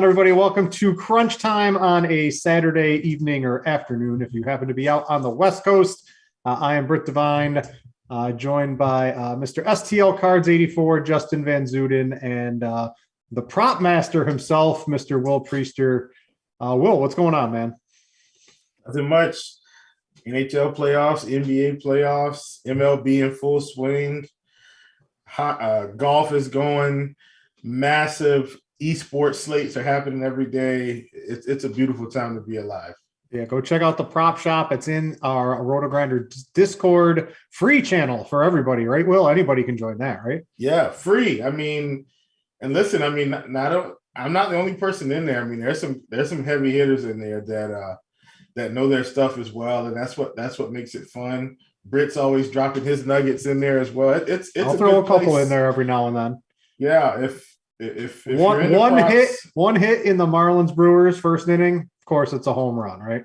Everybody, welcome to Crunch Time on a Saturday evening or afternoon if you happen to be out on the West Coast. I am Britt Devine, joined by Mr. STL Cards 84, Justin Van Zuden, and the prop master himself, Mr. Will Priester. Will, what's going on, man? Nothing much. NHL playoffs, NBA playoffs, MLB in full swing. Golf is going. Massive esports slates are happening every day. It's a beautiful time to be alive. Yeah, go check out the prop shop. It's in our RotoGrinders Discord free channel for everybody, right, Will? Anybody can join that, right? Yeah, free. I mean, and listen, I mean, I'm not the only person in there. I mean, there's some heavy hitters in there that know their stuff as well, and that's what makes it fun. Britt's always dropping his nuggets in there as well. I'll throw a couple in there every now and then. Yeah, if one hit in the Marlins Brewers first inning, of course it's a home run, right?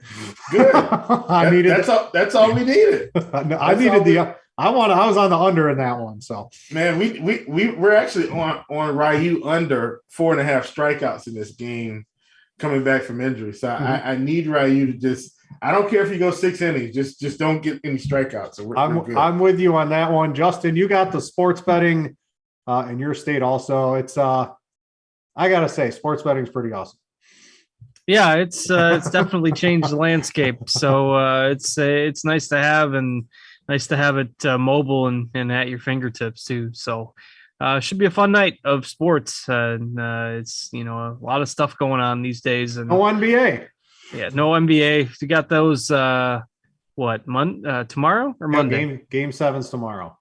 Good. That's all we needed. I was on the under in that one. So man, we're actually on Ryu under 4.5 strikeouts in this game coming back from injury. So I need Ryu to just, I don't care if he goes 6 innings, just don't get any strikeouts. So we're good. I'm with you on that one. Justin, you got the sports betting in your state also. It's I gotta say, sports betting is pretty awesome. Yeah, it's definitely changed the landscape. So it's nice to have, and nice to have it mobile and at your fingertips too. So should be a fun night of sports. It's a lot of stuff going on these days. And no NBA. Yeah, no NBA. You got those tomorrow or Monday? Game 7's tomorrow.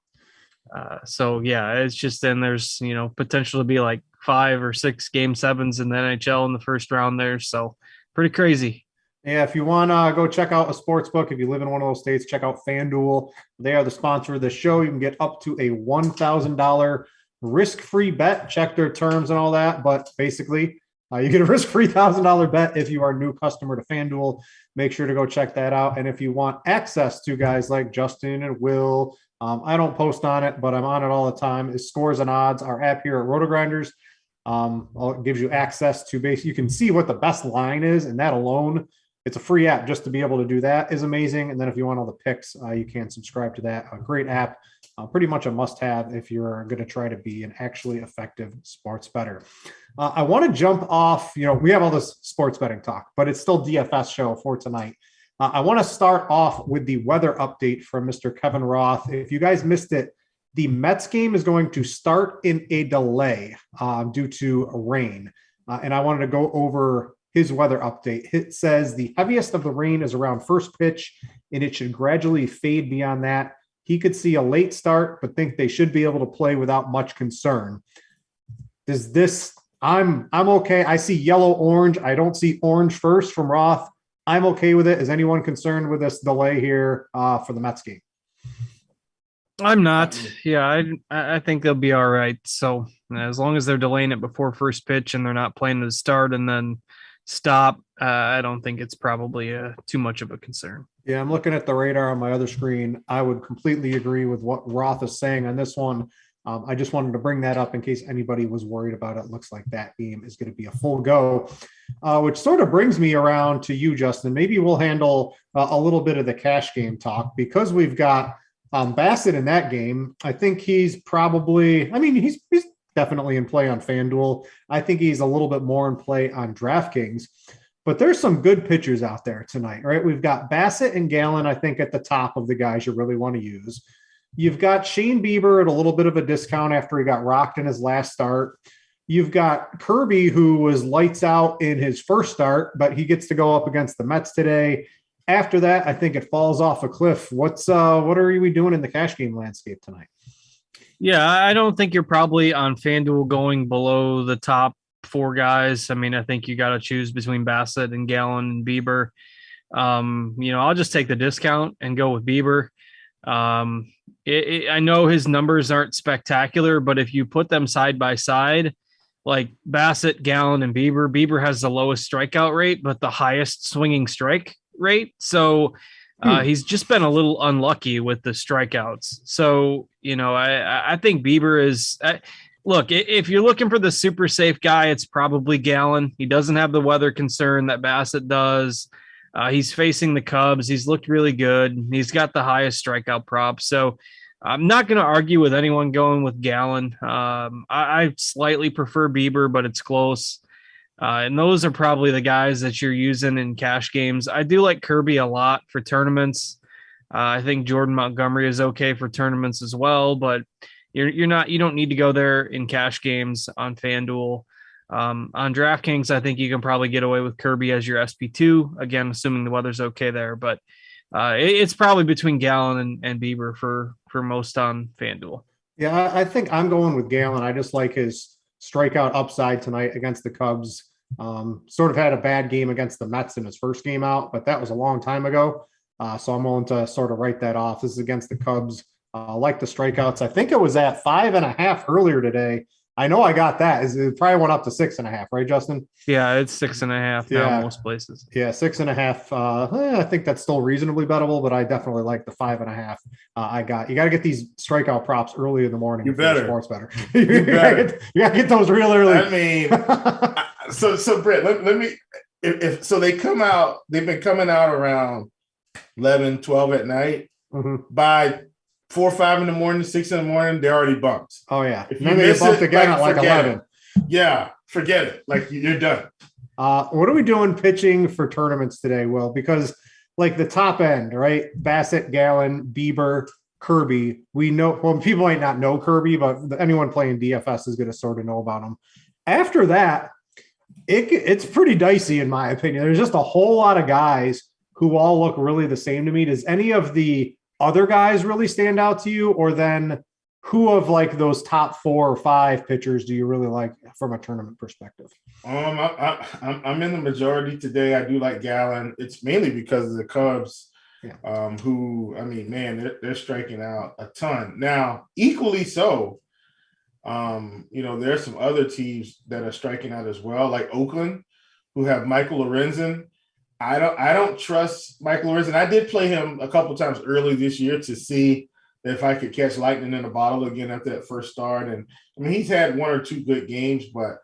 So yeah, it's just, then there's potential to be like 5 or 6 game 7s in the NHL in the first round there. So pretty crazy. Yeah, if you want to go check out a sports book, if you live in one of those states, check out Fanduel. They are the sponsor of the show. You can get up to a $1,000 risk-free bet. Check their terms and all that, but basically you get a risk-free $1,000 bet if you are a new customer to Fanduel. Make sure to go check that out. And if you want access to guys like Justin and Will, I don't post on it, but I'm on it all the time. It's Scores and Odds, our app here at RotoGrinders. It gives you access to you can see what the best line is, and that alone, it's a free app. Just to be able to do that is amazing. And then if you want all the picks, you can subscribe to that. A great app, pretty much a must-have if you're going to try to be an actually effective sports bettor. I want to jump off. We have all this sports betting talk, but it's still DFS show for tonight. I want to start off with the weather update from Mr. Kevin Roth. If you guys missed it, the Mets game is going to start in a delay due to rain. And I wanted to go over his weather update. It says the heaviest of the rain is around first pitch, and it should gradually fade beyond that. He could see a late start, but think they should be able to play without much concern. I'm okay. I see yellow-orange. I don't see orange first from Roth. I'm okay with it. Is anyone concerned with this delay here for the Mets game? I'm not. Yeah, I think they'll be all right. So as long as they're delaying it before first pitch and they're not playing to the start and then stop, I don't think it's probably too much of a concern. Yeah, I'm looking at the radar on my other screen. I would completely agree with what Roth is saying on this one. I just wanted to bring that up in case anybody was worried about it. Looks like that game is going to be a full go, which sort of brings me around to you, Justin. Maybe we'll handle a little bit of the cash game talk because we've got Bassett in that game. I think he's probably, he's definitely in play on FanDuel. I think he's a little bit more in play on DraftKings. But there's some good pitchers out there tonight, right? We've got Bassett and Gallen, I think, at the top of the guys you really want to use. You've got Shane Bieber at a little bit of a discount after he got rocked in his last start. You've got Kirby, who was lights out in his first start, but he gets to go up against the Mets today. After that, I think it falls off a cliff. What are we doing in the cash game landscape tonight? Yeah, I don't think you're probably on FanDuel going below the top 4 guys. I mean, I think you got to choose between Bassett and Gallen and Bieber. I'll just take the discount and go with Bieber. I know his numbers aren't spectacular, but if you put them side by side, like Bassett, Gallen, and Bieber has the lowest strikeout rate, but the highest swinging strike rate. So he's just been a little unlucky with the strikeouts. So, I think Bieber is look, if you're looking for the super safe guy, it's probably Gallen. He doesn't have the weather concern that Bassett does. He's facing the Cubs. He's looked really good. He's got the highest strikeout prop. So I'm not going to argue with anyone going with Gallen. I slightly prefer Bieber, but it's close. And those are probably the guys that you're using in cash games. I do like Kirby a lot for tournaments. I think Jordan Montgomery is okay for tournaments as well, but you don't need to go there in cash games on FanDuel. On DraftKings, I think you can probably get away with Kirby as your SP2, again, assuming the weather's okay there, but it's probably between Gallen and Bieber for most on FanDuel. Yeah, I think I'm going with Gallen. I just like his strikeout upside tonight against the Cubs. Sort of had a bad game against the Mets in his first game out, but that was a long time ago. So I'm willing to sort of write that off. This is against the Cubs. Like the strikeouts. I think it was at 5.5 earlier today. I know I got that. It probably went up to 6.5, right, Justin? Yeah, it's 6.5 now most places. Yeah, 6.5. I think that's still reasonably bettable, but I definitely like the 5.5. You got to get these strikeout props early in the morning. You better. Sports better. You got to get those real early. I mean, so Britt, let me. If so, they've been coming out around 11, 12 at night. Mm-hmm. By 4 or 5 in the morning, 6 in the morning, they're already bumped. Oh yeah. If you miss bumped it, again at like 11. It. Yeah, forget it. Like you're done. What are we doing pitching for tournaments today, Will? Because like the top end, right? Bassett, Gallen, Bieber, Kirby. We know, well, people might not know Kirby, but anyone playing DFS is going to sort of know about him. After that, it's pretty dicey in my opinion. There's just a whole lot of guys who all look really the same to me. Does any of the other guys really stand out to you? Or then who of like those top 4 or 5 pitchers do you really like from a tournament perspective? I'm in the majority today. I do like Gallen. It's mainly because of the Cubs, who, I mean, man, they're striking out a ton. Now, equally so, there's some other teams that are striking out as well, like Oakland, who have Michael Lorenzen. I don't trust Michael Lorenzen. I did play him a couple times early this year to see if I could catch lightning in a bottle again after that first start. And I mean, he's had 1 or 2 good games, but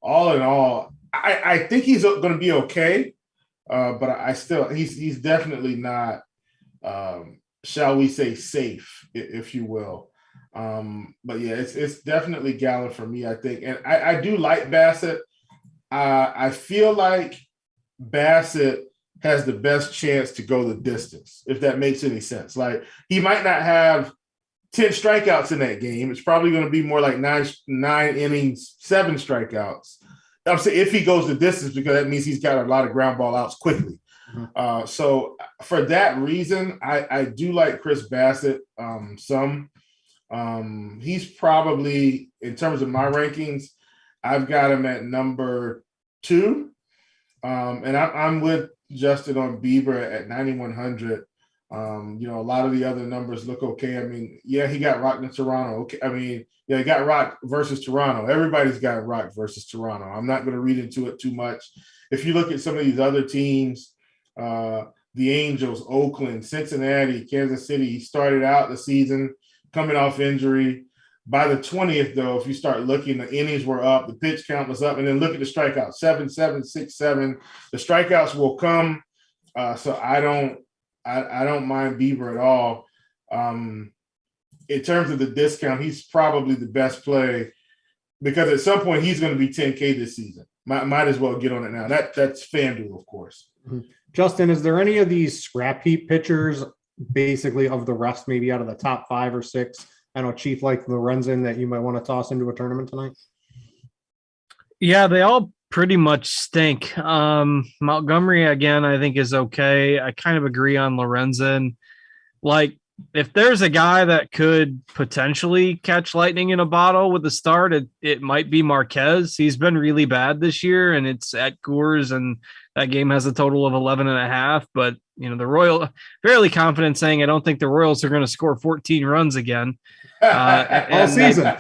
all in all, I think he's going to be okay. But he's definitely not, shall we say, safe, if you will. But yeah, it's definitely Gallen for me, I think. And I do like Bassett. I feel like Bassett has the best chance to go the distance, if that makes any sense. Like, he might not have 10 strikeouts in that game. It's probably going to be more like 9 innings, 7 strikeouts. I'm saying if he goes the distance, because that means he's got a lot of ground ball outs quickly. Mm-hmm. So for that reason, I do like Chris Bassett some. He's probably, in terms of my rankings, I've got him at number 2. And I'm with Justin on Bieber at 9,100. A lot of the other numbers look okay. I mean, yeah, he got rocked in Toronto. Okay. I mean, yeah, he got rocked versus Toronto. Everybody's got rocked versus Toronto. I'm not going to read into it too much. If you look at some of these other teams, the Angels, Oakland, Cincinnati, Kansas City, he started out the season coming off injury. By the 20th, though, if you start looking, the innings were up, the pitch count was up, and then look at the strikeouts, 7, 7, 6, 7. The strikeouts will come. So I don't mind Bieber at all. In terms of the discount, he's probably the best play because at some point he's going to be 10K this season. Might as well get on it now. That's FanDuel, of course. Justin, is there any of these scrap heap pitchers, basically of the rest, maybe out of the top 5 or 6? I know Chief like Lorenzen that you might want to toss into a tournament tonight. Yeah, they all pretty much stink. Montgomery, again, I think is okay. I kind of agree on Lorenzen. Like, if there's a guy that could potentially catch lightning in a bottle with a start, it might be Marquez. He's been really bad this year, and it's at Coors, and that game has a total of 11.5. But, the Royal, fairly confident saying I don't think the Royals are going to score 14 runs again. All season.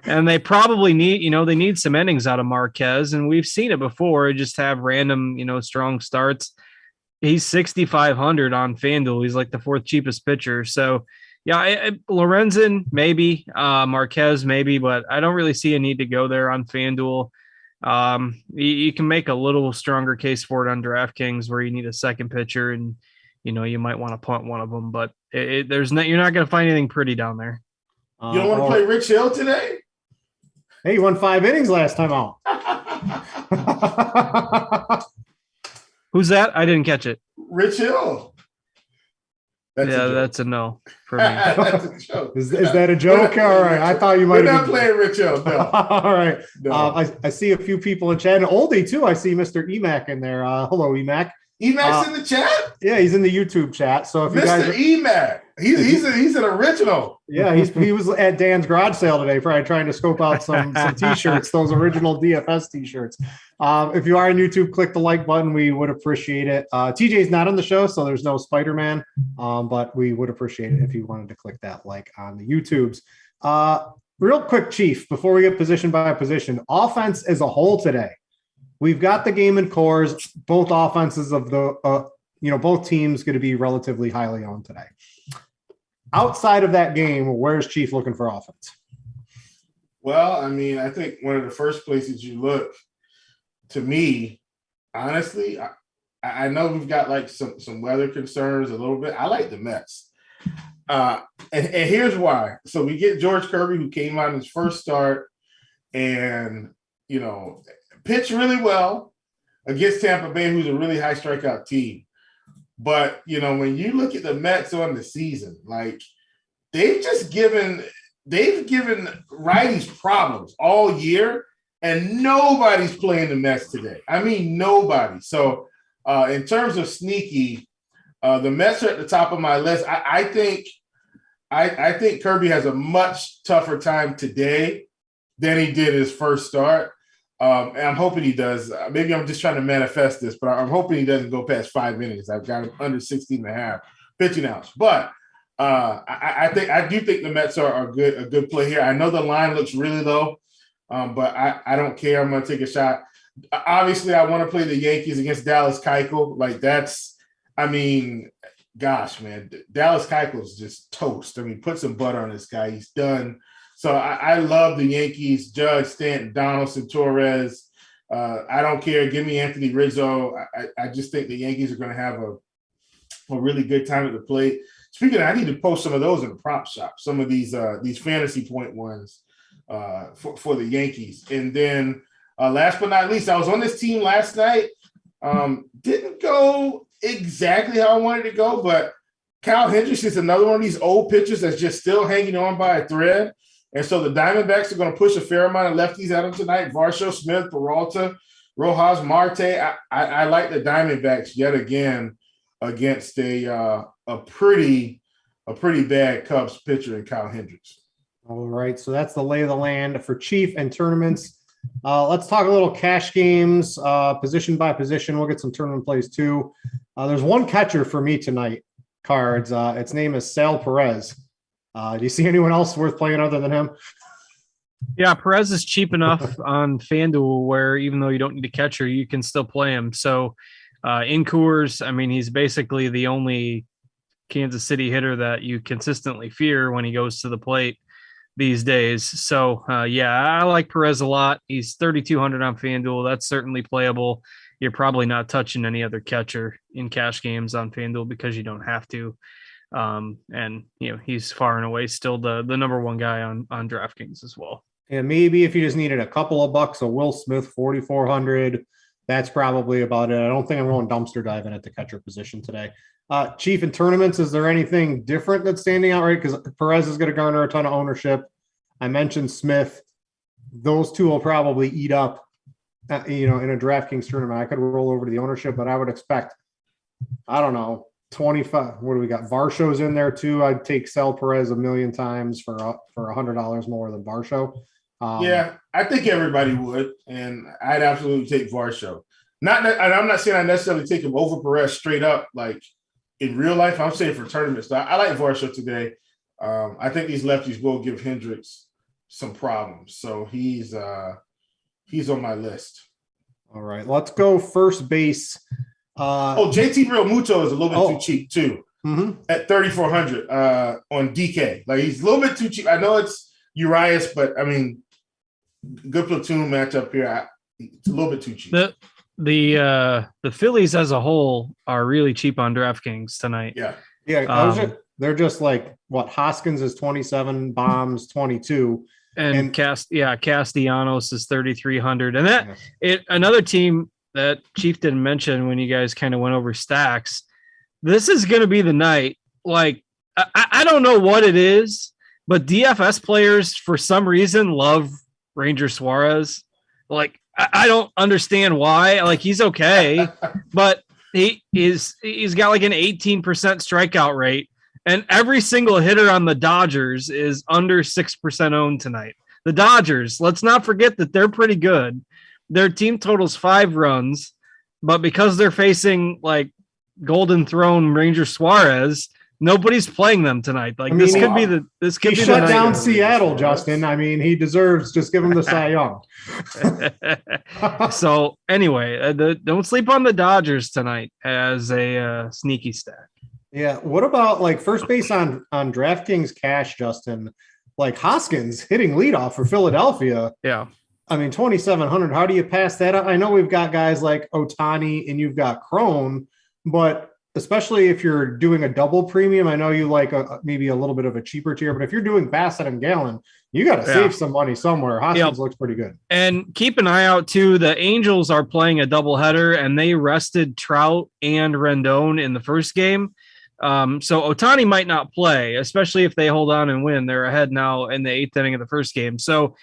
And they probably need, they need some innings out of Marquez, and we've seen it before. Just have random, strong starts. He's 6,500 on FanDuel. He's like the 4th cheapest pitcher. So, yeah, Lorenzen maybe, Marquez maybe, but I don't really see a need to go there on FanDuel. You can make a little stronger case for it on DraftKings where you need a second pitcher, and you might want to punt one of them, but you're not going to find anything pretty down there. You don't want to play Rich Hill today? Hey, he won 5 innings last time out. Who's that? I didn't catch it. Rich Hill. That's a no for me. That's a joke. Is that a joke? All right. I thought you might We're have not playing Rich Hill. No. All right. No. I see a few people in chat. And Oldie, too. I see Mr. Emac in there. Hello, Emac. Emac's in the chat? Yeah, he's in the YouTube chat. So if you Mr. guys Emac. He's an original. Yeah, he was at Dan's garage sale today, probably trying to scope out some T-shirts, those original DFS T-shirts. If you are on YouTube, click the like button. We would appreciate it. TJ's not on the show, so there's no Spider-Man, but we would appreciate it if you wanted to click that like on the YouTubes. Real quick, Chief, before we get position by position, offense as a whole today. We've got the game in Coors. Both offenses of the both teams going to be relatively highly owned today. Outside of that game, where's Chief looking for offense? Well, I think one of the first places you look, to me, honestly, I know we've got like some weather concerns a little bit. I like the Mets. And here's why. So we get George Kirby, who came on his first start and, pitched really well against Tampa Bay, who's a really high strikeout team. But, when you look at the Mets on the season, like they've given righties problems all year, and nobody's playing the Mets today. Nobody. So in terms of sneaky, the Mets are at the top of my list. I think Kirby has a much tougher time today than he did his first start. And I'm hoping he does. Maybe I'm just trying to manifest this, but I'm hoping he doesn't go past 5 innings. I've got him under 16.5 pitching outs. But I do think the Mets are a good play here. I know the line looks really low, but I don't care. I'm going to take a shot. Obviously, I want to play the Yankees against Dallas Keuchel. Like gosh, man, Dallas Keuchel is just toast. Put some butter on this guy. He's done. So I love the Yankees, Judge, Stanton, Donaldson, Torres. I don't care. Give me Anthony Rizzo. I just think the Yankees are going to have a really good time at the plate. Speaking of, I need to post some of those in the prop shop, some of these fantasy point ones for the Yankees. And then last but not least, I was on this team last night. Didn't go exactly how I wanted to go, but Kyle Hendricks is another one of these old pitchers that's just still hanging on by a thread. And so the Diamondbacks are going to push a fair amount of lefties at them tonight. Varsho, Smith, Peralta, Rojas, Marte. I like the Diamondbacks yet again against a pretty bad Cubs pitcher in Kyle Hendricks. All right, so that's the lay of the land for Chief and tournaments. Let's talk a little cash games, position by position. We'll get some tournament plays too. There's one catcher for me tonight, Cards. Its name is Sal Perez. Do you see anyone else worth playing other than him? Yeah, Perez is cheap enough on FanDuel where even though you don't need a catcher, you can still play him. So in Coors, he's basically the only Kansas City hitter that you consistently fear when he goes to the plate these days. So, I like Perez a lot. He's 3,200 on FanDuel. That's certainly playable. You're probably not touching any other catcher in cash games on FanDuel because you don't have to. And he's far and away still the number one guy on DraftKings as well. And maybe if you just needed a couple of bucks, a Will Smith 4,400, that's probably about it. I don't think I'm going dumpster diving at the catcher position today. Chief, in tournaments, is there anything different that's standing out, right? Because Perez is going to garner a ton of ownership. I mentioned Smith. Those two will probably eat up, in a DraftKings tournament. I could roll over to the ownership, but I would expect, I don't know, 25. What do we got? Varsho's in there too. I'd take sell Perez a million times for $100 more than Varsho. Yeah, I think everybody would, and I'd absolutely take Varsho. And I'm not saying I necessarily take him over Perez straight up, like in real life. I'm saying for tournaments, I like Varsho today. I think these lefties will give Hendricks some problems, so he's on my list. All right, let's go first base. JT Real Muto is a little bit too cheap too. Mm-hmm. At 3,400 on DK. Like, he's a little bit too cheap. I know it's Urias, but I mean, good platoon matchup here. It's a little bit too cheap. The Phillies as a whole are really cheap on DraftKings tonight. Yeah. They're just like what Hoskins is 27, Bombs 22, and Castellanos is 3,300. And another team that Chief didn't mention when you guys kind of went over stacks. This is going to be the night. Like, I don't know what it is, but DFS players for some reason love Ranger Suarez. Like, I don't understand why. Like, he's okay, but he's got like an 18% strikeout rate, and every single hitter on the Dodgers is under 6% owned tonight. The Dodgers, let's not forget that they're pretty good. Their team totals 5 runs, but because they're facing like Golden Throne Ranger Suarez, nobody's playing them tonight. Like, this could be the shut down Seattle, Justin. I mean, he deserves, just give him the Cy Young. So anyway, don't sleep on the Dodgers tonight as a sneaky stack. Yeah. What about like first base on DraftKings cash, Justin? Like Hoskins hitting leadoff for Philadelphia. Yeah. I mean, 2,700. How do you pass that up? I know we've got guys like Ohtani and you've got Crone, but especially if you're doing a double premium, I know you like maybe a little bit of a cheaper tier, but if you're doing Bassett and Gallen, you got to save some money somewhere. Hoskins looks pretty good. And keep an eye out too. The Angels are playing a doubleheader, and they rested Trout and Rendon in the first game. So Ohtani might not play, especially if they hold on and win. They're ahead now in the 8th inning of the first game. So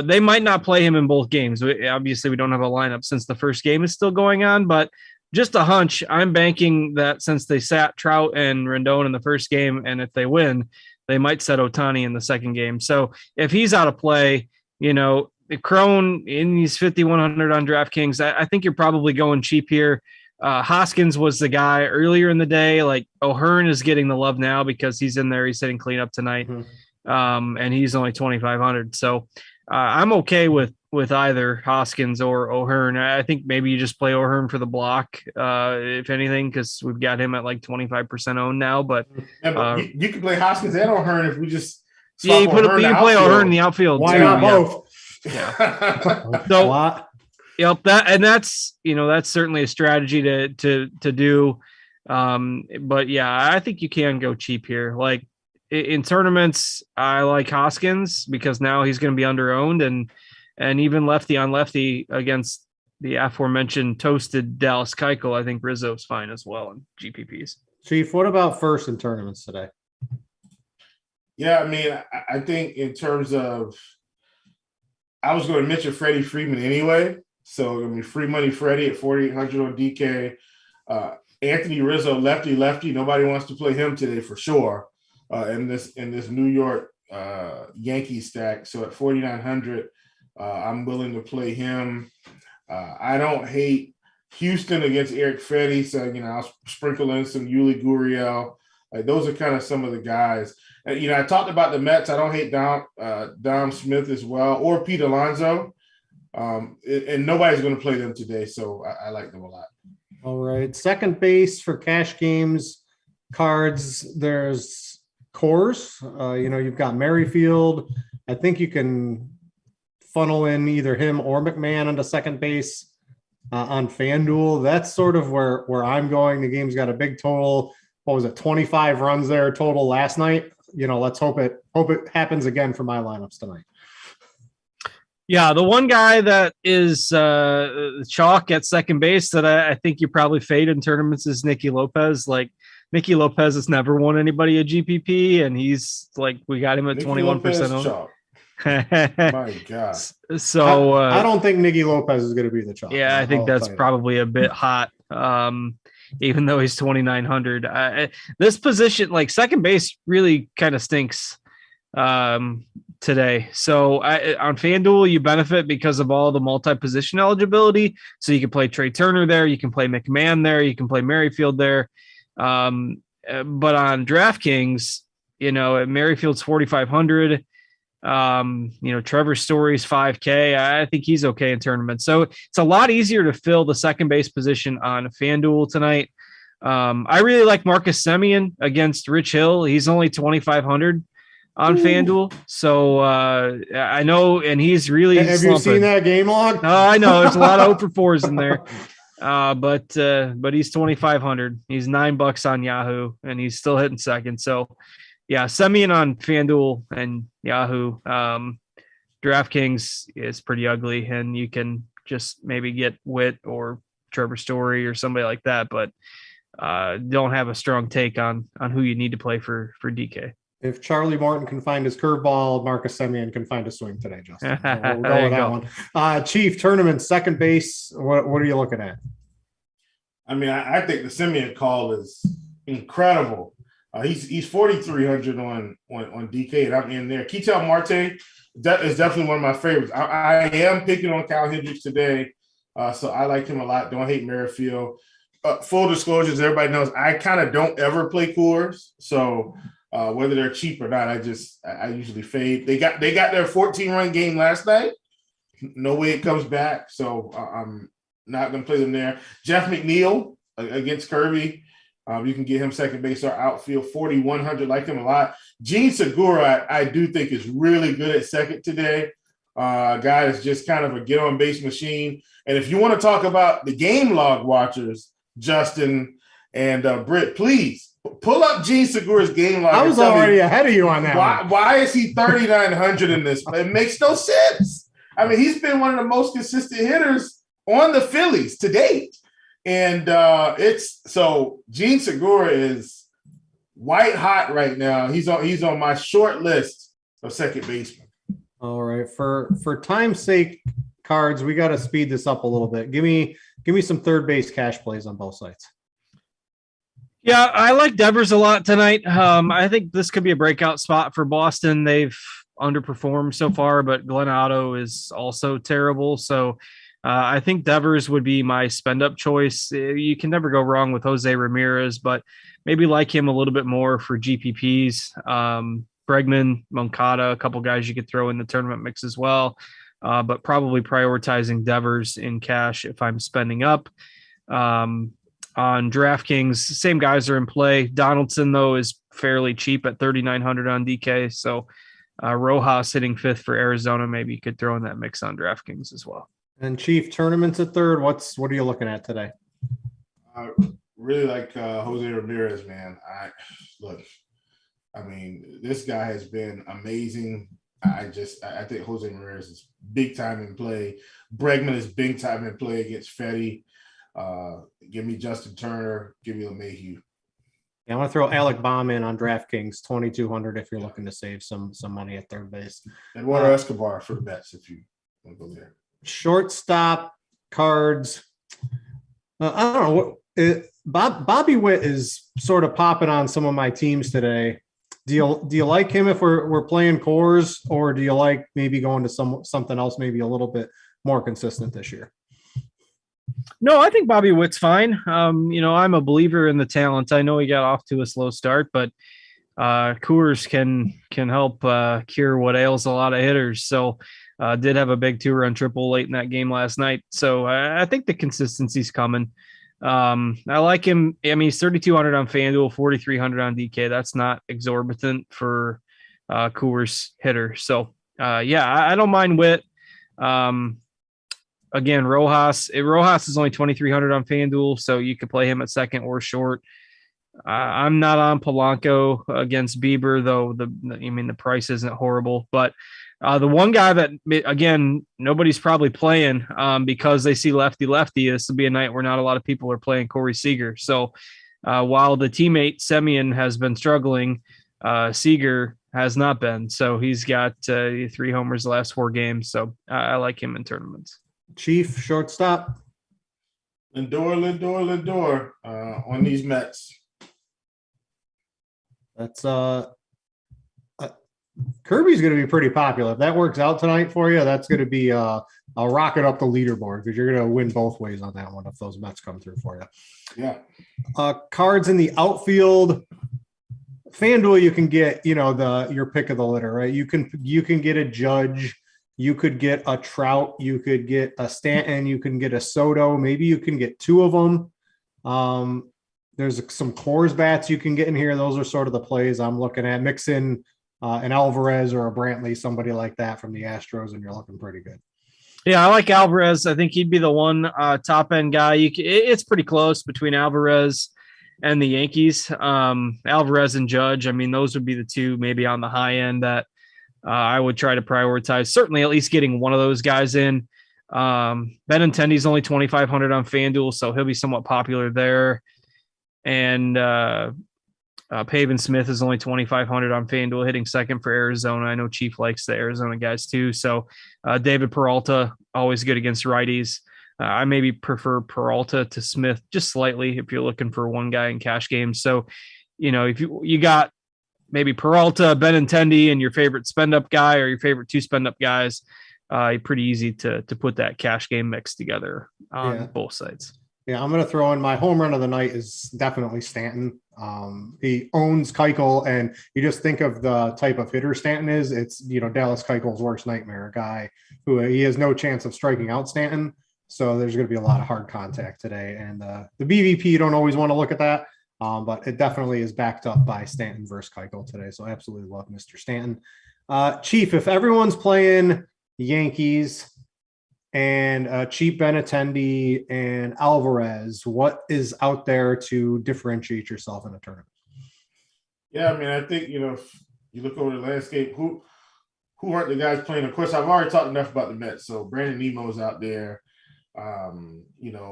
they might not play him in both games. Obviously, we don't have a lineup since the first game is still going on, but just a hunch, I'm banking that since they sat Trout and Rendon in the first game, and if they win, they might set Ohtani in the second game. So if he's out of play, Crone in these 5,100 on DraftKings, I think you're probably going cheap here. Hoskins was the guy earlier in the day. Like, O'Hearn is getting the love now because he's in there. He's hitting cleanup tonight. Mm-hmm. And he's only 2,500. So I'm okay with either Hoskins or O'Hearn. I think maybe you just play O'Hearn for the block, if anything, because we've got him at like 25% owned now. But you can play Hoskins and O'Hearn if we just you can play O'Hearn in the outfield. Why not both? Yeah. So yep, that's certainly a strategy to do. But yeah, I think you can go cheap here. Like in tournaments, I like Hoskins because now he's going to be under owned, and even lefty on lefty against the aforementioned toasted Dallas Keuchel, I think Rizzo's fine as well in GPPs. Chief, what about first in tournaments today? Yeah, I mean, I think in terms of, I was going to mention Freddie Freeman anyway. So, I mean, free money Freddie at 4,800 on DK. Anthony Rizzo, lefty. Nobody wants to play him today for sure in this New York Yankees stack. So at 4,900, I'm willing to play him. I don't hate Houston against Eric Fetty, so I'll sprinkle in some Yuli Gurriel. Like, those are kind of some of the guys. And, I talked about the Mets. I don't hate Dom Smith as well, or Pete Alonso. And nobody's going to play them today, so I like them a lot. All right. Second base for cash games, cards, there's Coors. You've got Merrifield. I think you can funnel in either him or McMahon onto second base on FanDuel. That's sort of where I'm going. The game's got a big total, what was it, 25 runs there total last night. Let's hope it happens again for my lineups tonight. Yeah, the one guy that is chalk at second base that I think you probably fade in tournaments is Nicky Lopez. Like, Nicky Lopez has never won anybody a GPP, and he's like, we got him at 21% owned. My God. So I don't think Nicky Lopez is going to be the chalk. Yeah, I think that's probably a bit hot. Even though he's 2,900, this position, like second base, really kind of stinks today. So on FanDuel, you benefit because of all the multi-position eligibility. So you can play Trey Turner there, you can play McMahon there, you can play Merrifield there. But on DraftKings, Merrifield's 4,500. Trevor Story's 5K. I think he's okay in tournaments. So it's a lot easier to fill the second base position on FanDuel tonight. I really like Marcus Semien against Rich Hill. He's only 2,500 on FanDuel. So I know, and he's really Have slumping. You seen that game log? Oh, I know. There's a lot of 0 for 4s in there. But he's 2,500. He's $9 on Yahoo, and he's still hitting second. So yeah, Semien on FanDuel and Yahoo. DraftKings is pretty ugly, and you can just maybe get Witt or Trevor Story or somebody like that, but don't have a strong take on who you need to play for DK. If Charlie Morton can find his curveball, Marcus Semien can find a swing today, Justin. We'll go with that one. Chief tournament, second base. What are you looking at? I mean, I think the Semien call is incredible. He's 4,300 on DK, and I'm in there. Ketel Marte is definitely one of my favorites. I am picking on Kyle Hendricks today, so I like him a lot. Don't hate Merrifield. Full disclosures, everybody knows I kind of don't ever play Coors, so whether they're cheap or not, I usually fade. They got their 14-run game last night. No way it comes back, so I'm not going to play them there. Jeff McNeil against Kirby. You can get him second base or outfield, 4,100. Like him a lot. Gene Segura, I do think is really good at second today. Guy is just kind of a get on base machine. And if you want to talk about the game log watchers, Justin and Britt, please pull up Gene Segura's game log. I was already ahead of you on that. Why is he 3,900 in this? It makes no sense. I mean, he's been one of the most consistent hitters on the Phillies to date. And Gene Segura is white hot right now. He's on my short list of second basemen. All right. For time's sake, cards, we got to speed this up a little bit. Give me some third base cash plays on both sides. Yeah, I like Devers a lot tonight. I think this could be a breakout spot for Boston. They've underperformed so far, but Glenn Otto is also terrible. So I think Devers would be my spend-up choice. You can never go wrong with Jose Ramirez, but maybe like him a little bit more for GPPs. Bregman, Moncada, a couple guys you could throw in the tournament mix as well, but probably prioritizing Devers in cash if I'm spending up. On DraftKings, same guys are in play. Donaldson, though, is fairly cheap at 3,900 on DK, so Rojas hitting fifth for Arizona. Maybe you could throw in that mix on DraftKings as well. And Chief, tournaments at third. What are you looking at today? I really like Jose Ramirez, man. I mean, this guy has been amazing. I think Jose Ramirez is big time in play. Bregman is big time in play against Fetty. Give me Justin Turner. Give me LeMahieu. Yeah, I'm going to throw Alec Baum in on DraftKings, 2,200 if you're looking to save some money at third base. Eduardo Escobar for the bets if you want to go there. Shortstop cards. I don't know. Bobby Witt is sort of popping on some of my teams today. Do you like him if we're playing cores, or do you like maybe going to something else, maybe a little bit more consistent this year? No, I think Bobby Witt's fine. I'm a believer in the talent. I know he got off to a slow start, but Coors can help cure what ails a lot of hitters. So did have a big 2-run triple late in that game last night. So I think the consistency's coming. I like him. I mean, he's 3,200 on FanDuel, 4,300 on DK. That's not exorbitant for Coors hitter. So I don't mind Witt. Again, Rojas is only 2,300 on FanDuel, so you could play him at second or short. I'm not on Polanco against Bieber, though. The price isn't horrible, but the one guy that, again, nobody's probably playing because they see lefty. This will be a night where not a lot of people are playing Corey Seager. So while the teammate Semien has been struggling, Seager has not been. So he's got 3 homers the last 4 games. So I like him in tournaments. Chief, shortstop. Lindor on these Mets. That's Kirby's going to be pretty popular. If that works out tonight for you, that's going to be a rocket up the leaderboard because you're going to win both ways on that one if those Mets come through for you. Yeah. Cards in the outfield. FanDuel, you can get, your pick of the litter, right? You can get a Judge, you could get a Trout, you could get a Stanton, you can get a Soto, maybe you can get 2 of them. There's some Coors bats you can get in here. Those are sort of the plays I'm looking at. Mix in an Alvarez or a Brantley, somebody like that from the Astros, and you're looking pretty good. Yeah, I like Alvarez. I think he'd be the one top end guy. It's pretty close between Alvarez and the Yankees. Alvarez and Judge. I mean, those would be the 2 maybe on the high end that I would try to prioritize. Certainly, at least getting one of those guys in. Benintendi's only 2,500 on FanDuel, so he'll be somewhat popular there. And Pavin Smith is only 2,500 on FanDuel, hitting second for Arizona. I know Chief likes the Arizona guys too. So David Peralta, always good against righties. I maybe prefer Peralta to Smith just slightly if you're looking for one guy in cash games. So, if you got maybe Peralta, Benintendi, and your favorite spend up guy or your favorite 2 spend up guys, pretty easy to put that cash game mix together on both sides. Yeah, I'm going to throw in my home run of the night is definitely Stanton. He owns Keuchel, and you just think of the type of hitter Stanton is. It's, Dallas Keuchel's worst nightmare, a guy who he has no chance of striking out Stanton. So there's going to be a lot of hard contact today. And the BVP, you don't always want to look at that, but it definitely is backed up by Stanton versus Keuchel today. So I absolutely love Mr. Stanton. Chief, if everyone's playing Yankees and cheap Benintendi and Alvarez, what is out there to differentiate yourself in a tournament? Yeah, I mean, I think, if you look over the landscape, who aren't the guys playing? Of course, I've already talked enough about the Mets. So Brandon Nemo's out there.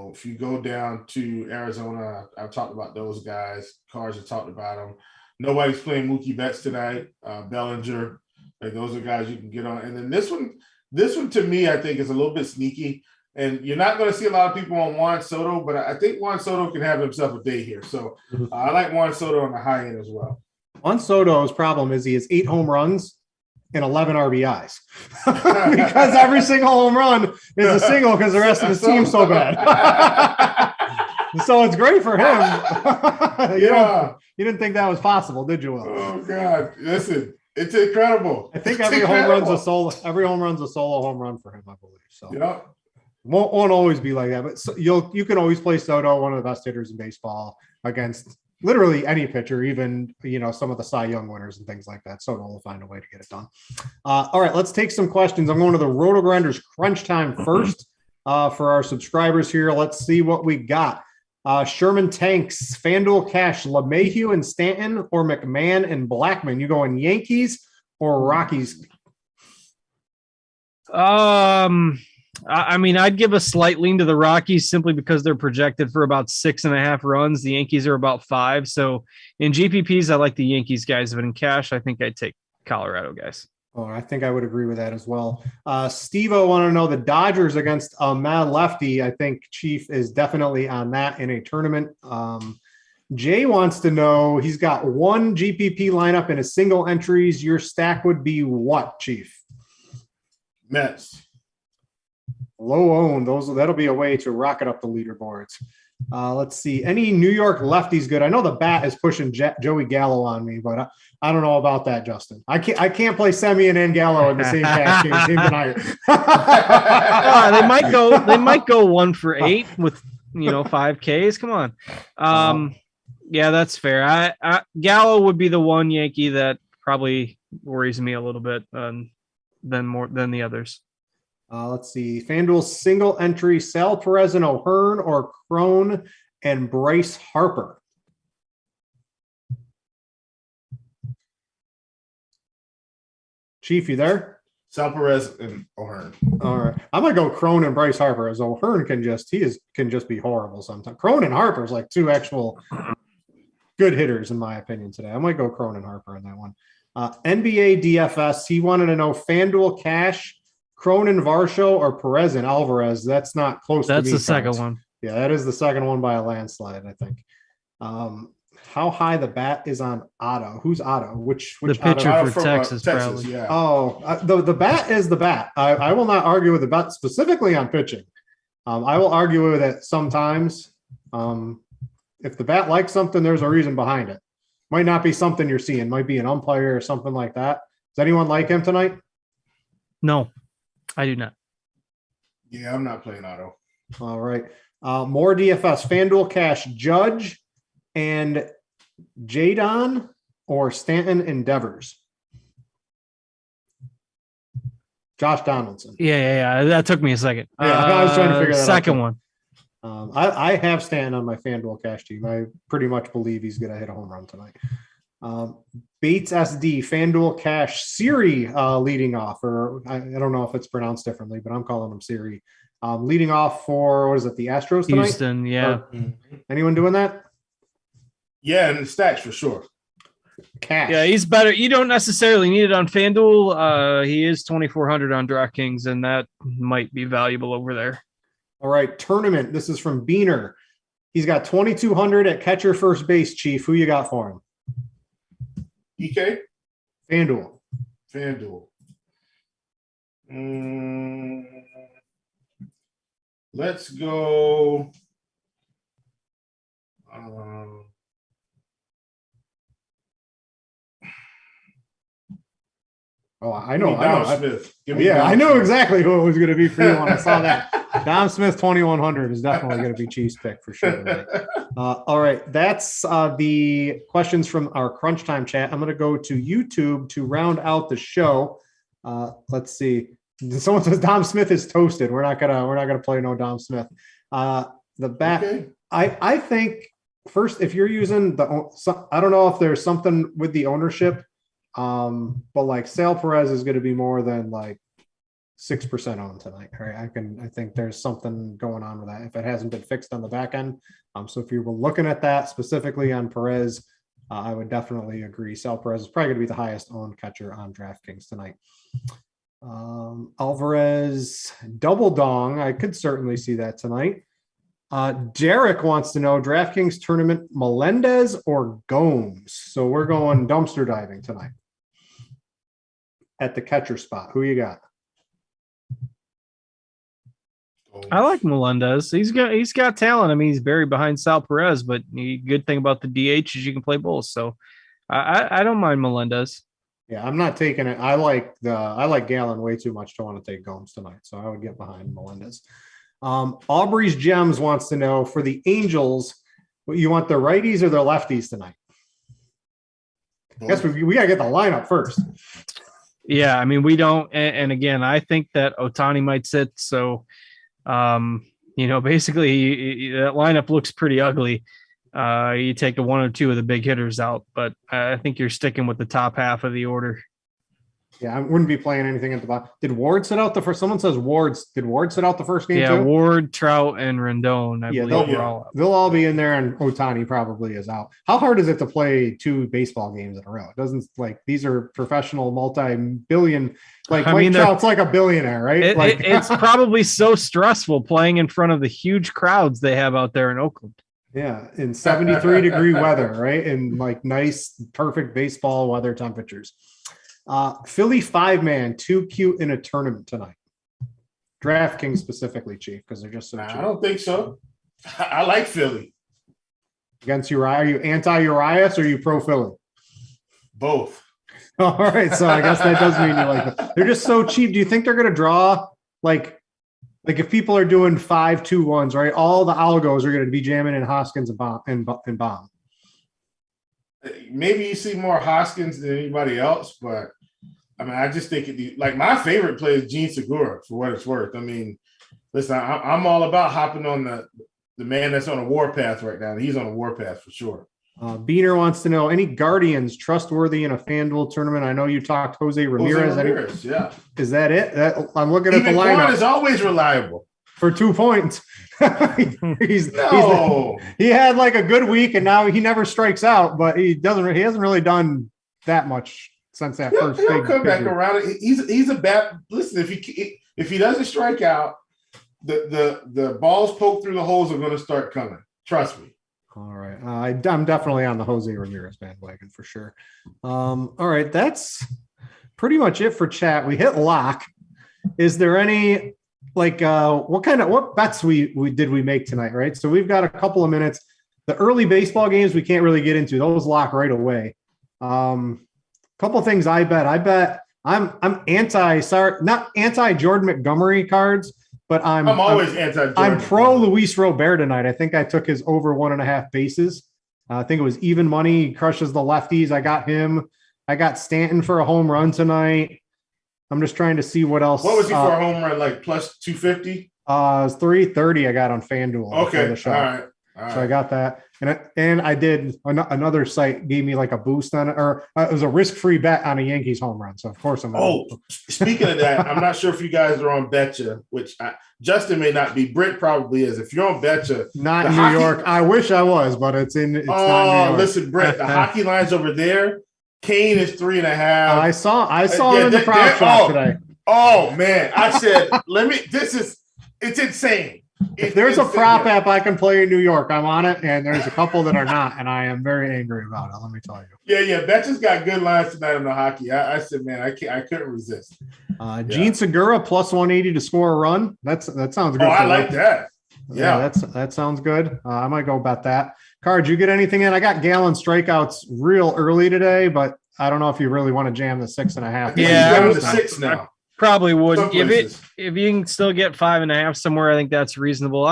If you go down to Arizona, I've talked about those guys. Cars have talked about them. Nobody's playing Mookie Betts tonight. Bellinger, like those are guys you can get on. And then this one to me, I think is a little bit sneaky. And you're not going to see a lot of people on Juan Soto, but I think Juan Soto can have himself a day here. So I like Juan Soto on the high end as well. Juan Soto's problem is he has 8 home runs and 11 RBIs because every single home run is a single because the rest of his team's so bad. So it's great for him. You didn't think that was possible, did you, Will? Oh, God. Listen, it's incredible. I think every home run's a solo home run for him, I believe. So won't always be like that, but you can always play Soto, one of the best hitters in baseball, against literally any pitcher, even some of the Cy Young winners and things like that. Soto will find a way to get it done. All right, let's take some questions. I'm going to the RotoGrinders crunch time first for our subscribers here. Let's see what we got. Sherman Tanks, FanDuel Cash, LeMahieu and Stanton, or McMahon and Blackman. You going Yankees or Rockies? I mean, I'd give a slight lean to the Rockies simply because they're projected for about 6.5 runs. The Yankees are about 5. So in GPPs, I like the Yankees guys, but in cash, I think I'd take Colorado guys. Oh, I think I would agree with that as well. Steve-O want to know the Dodgers against a mad lefty. I think Chief is definitely on that in a tournament. Jay wants to know, he's got 1 GPP lineup in a single entries. Your stack would be what, Chief? Mets. Low owned. That'll be a way to rocket up the leaderboards. Let's see. Any New York lefties good? I know the bat is pushing Joey Gallo on me, but I don't know about that, Justin. I can't play Semien and Gallo in the same cash game tonight. They might go 1 for 8 with 5 Ks. Come on. Yeah, that's fair. Gallo would be the one Yankee that probably worries me a little bit than the others. Let's see. FanDuel single entry, Sal Perez and O'Hearn, or Crone and Bryce Harper. Chief, you there? Sal Perez and O'Hearn. All right. I'm gonna go Crone and Bryce Harper, as O'Hearn can just be horrible sometimes. Crone and Harper is like two actual good hitters, in my opinion, today. I might go Crone and Harper in that one. NBA DFS, he wanted to know FanDuel cash, Cronin Varsho, or Perez and Alvarez. That's not close to me. That's the second one. Yeah, that is the second one by a landslide, I think. How high the bat is on Otto? Who's Otto? Which the pitcher Otto? for Texas, probably. Yeah. Oh, the bat is the bat. I will not argue with the bat specifically on pitching. I will argue with it sometimes. If the bat likes something, there's a reason behind it. Might not be something you're seeing. Might be an umpire or something like that. Does anyone like him tonight? No, I do not. Yeah, I'm not playing Otto. All right. More DFS. FanDuel cash, Judge and Jadon or Stanton and Devers? Josh Donaldson. Yeah. That took me a second. Yeah, I was trying to figure that out. Second one. I have Stanton on my FanDuel cash team. I pretty much believe he's going to hit a home run tonight. Bates SD, FanDuel cash, Siri leading off, or I don't know if it's pronounced differently, but I'm calling him Siri. Leading off for, what is it, the Astros tonight? Houston, yeah. Anyone doing that? Yeah, and the stacks for sure. Cash. Yeah, he's better. You don't necessarily need it on FanDuel. He is 2,400 on DraftKings, and that might be valuable over there. All right, tournament. This is from Beaner. He's got 2,200 at catcher first base, Chief. Who you got for him? EK? FanDuel. Let's go. Oh, I know. Smith. I know exactly who it was going to be for you when I saw that. Dom Smith 2,100 is definitely going to be Chief's pick for sure. Right? All right, that's the questions from our Crunch Time chat. I'm going to go to YouTube to round out the show. Let's see. Someone says Dom Smith is toasted. We're not gonna play no Dom Smith. The bat. Okay. I think first, if you're using I don't know if there's something with the ownership. But like Sal Perez is going to be more than like 6% owned tonight, right? I think there's something going on with that if it hasn't been fixed on the back end. So if you were looking at that specifically on Perez, I would definitely agree. Sal Perez is probably going to be the highest owned catcher on DraftKings tonight. Alvarez double dong. I could certainly see that tonight. Derek wants to know DraftKings tournament Melendez or Gomes. So we're going dumpster diving tonight at the catcher spot. Who you got? I like Melendez. He's got talent. I mean, he's buried behind Sal Perez, but the good thing about the DH is you can play both. So I don't mind Melendez. Yeah, I'm not taking it. I like Gallon way too much to want to take Gomes tonight. So I would get behind Melendez. Aubrey's Gems wants to know for the Angels, you want the righties or the lefties tonight? I guess we got to get the lineup first. Yeah, I mean, we don't. And again, I think that Ohtani might sit. So, basically that lineup looks pretty ugly. You take the one or two of the big hitters out, but I think you're sticking with the top half of the order. Yeah, I wouldn't be playing anything at the bottom. Did Ward sit out the first? Someone says did Ward sit out the first game? Yeah, too? Ward, Trout, and Rendon. I believe they're all out. They'll all be in there, and Ohtani probably is out. How hard is it to play 2 baseball games in a row? It doesn't these are professional multi-billion. Trout's like a billionaire, right? It's probably so stressful playing in front of the huge crowds they have out there in Oakland. Yeah, in 73-degree weather, right? In nice, perfect baseball weather temperatures. Philly 5-man, too cute in a tournament tonight. DraftKings specifically, Chief, because they're just so cheap. I don't think so. I like Philly. Against Urias? Are you anti-Urias or are you pro-Philly? Both. All right, so I guess that does mean you like them. They're just so cheap. Do you think they're going to draw, if people are doing 5-2-1s, right? All the algos are going to be jamming in Hoskins and Baum. Maybe you see more Hoskins than anybody else, but I mean, I just think my favorite player is Gene Segura, for what it's worth. I mean, listen, I'm all about hopping on the man that's on a warpath right now. He's on a warpath for sure. Beaner wants to know any Guardians trustworthy in a FanDuel tournament. I know you talked Jose Ramirez. Yeah. Is that it? I'm looking at the Even lineup. Quan is always reliable For 2 points. He had like a good week and now he never strikes out, but he hasn't really done that much since that first he'll big come back figure. around. He's a bad listen, if he doesn't strike out, the balls poked through the holes are gonna start coming. Trust me. All right. I'm definitely on the Jose Ramirez bandwagon for sure. All right, that's pretty much it for chat. We hit lock. Is there any what bets we make tonight, right? So we've got a couple of minutes. The early baseball games we can't really get into. Those lock right away. Couple of things I bet. I'm not anti Jordan Montgomery cards, but I'm always anti. I'm pro Luis Robert tonight. I think I took his over 1.5 bases. I think it was even money. He crushes the lefties. I got him. I got Stanton for a home run tonight. I'm just trying to see what else. What was he for a home run? Like plus 250? It was 330. I got on FanDuel. Okay. All right. So I got that. And I did another site gave me like a boost on it, or it was a risk-free bet on a Yankees home run. So of course I'm. Speaking of that, I'm not sure if you guys are on Betcha, which Justin may not be. Britt probably is. If you're on Betcha, not in New York. I wish I was, but it's not in New York. Listen, Britt, the hockey line's over there. Kane is 3.5. I saw it in the prop shop today. Oh man, I said, it's insane. If there's a prop app I can play in New York, I'm on it, and there's a couple that are not, and I am very angry about it. Let me tell you. Yeah. Betcha's got good lines tonight on the hockey. I said, man, I couldn't resist. Gene Segura plus 180 to score a run. That sounds good. Oh, I like that. Yeah, that sounds good. I might go bet that. Card, you get anything in? I got Gallon strikeouts real early today, but I don't know if you really want to jam the 6.5. Yeah, I'm the 6 now. Probably would. If you can still get 5.5 somewhere, I think that's reasonable.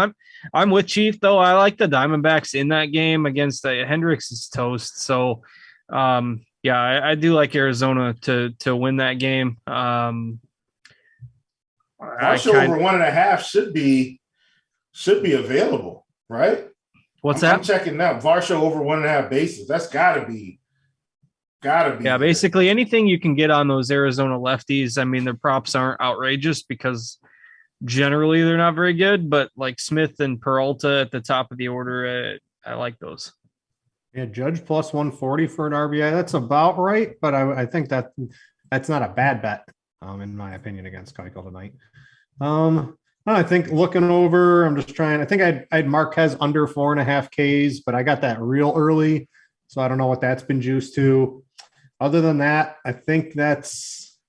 I'm with Chief though. I like the Diamondbacks in that game against Hendricks is toast. So I do like Arizona to win that game. Varsho over 1.5 should be available, right? What's that? I'm checking now. Varsho over 1.5 bases. That's gotta be. Yeah, basically anything you can get on those Arizona lefties. I mean, their props aren't outrageous because generally they're not very good, but like Smith and Peralta at the top of the order, I like those. Yeah, Judge plus 140 for an RBI. That's about right, but I think that's not a bad bet, in my opinion, against Keuchel tonight. I think looking over, I'm just trying. I think I'd Marquez under 4.5 Ks, but I got that real early, so I don't know what that's been juiced to. Other than that, I think that's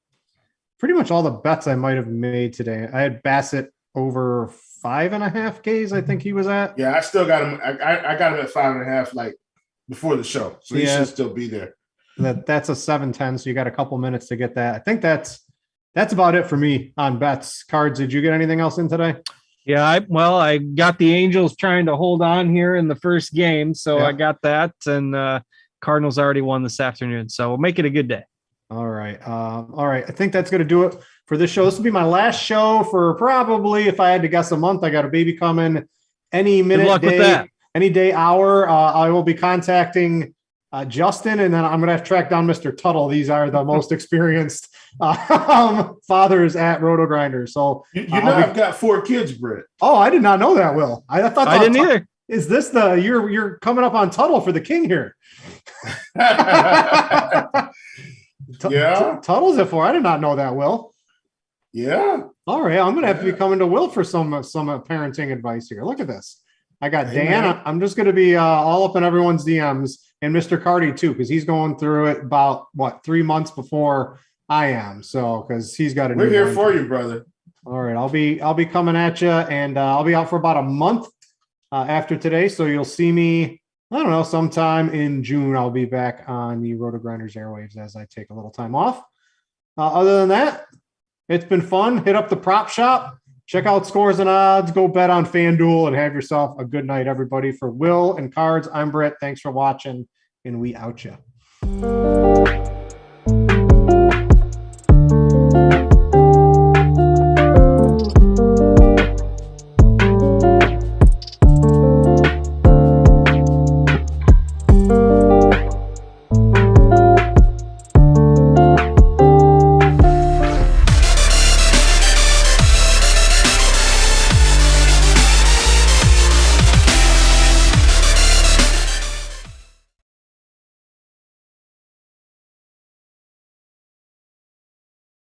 pretty much all the bets I might have made today. I had Bassett over 5.5 Ks. I think he was at. Yeah, I still got him. I got him at 5.5, like before the show, so he should still be there. That's a 7-10, so you got a couple minutes to get that. I think that's about it for me on bets. Cards, did you get anything else in today? Yeah, I got the Angels trying to hold on here in the first game, so I got that, and Cardinals already won this afternoon, so we'll make it a good day. All right. I think that's going to do it for this show. This will be my last show for probably, if I had to guess, a month. I got a baby coming any minute, good luck day, with that. Any day, hour. I will be contacting Justin, and then I'm going to have to track down Mr. Tuttle. These are the most experienced fathers at RotoGrinders. So I've got 4 kids, Britt. Oh, I did not know that, Will. I thought I didn't either. Is this you're coming up on Tuttle for the king here? Yeah. Tuttle's at 4. I did not know that, Will. Yeah. All right. I'm going to have to be coming to Will for some parenting advice here. Look at this. I got Dan. I'm just going to be all up in everyone's DMs, and Mr. Cardi too, because he's going through it about 3 months before I am. So because he's got We're here for you, brother. All right. I'll be coming at you, and I'll be out for about a month after today. So you'll see me, I don't know, sometime in June. I'll be back on the RotoGrinders airwaves as I take a little time off. Other than that, it's been fun. Hit up the prop shop. Check out scores and odds. Go bet on FanDuel and have yourself a good night, everybody. For Will and Cards, I'm Brett. Thanks for watching, and we out ya.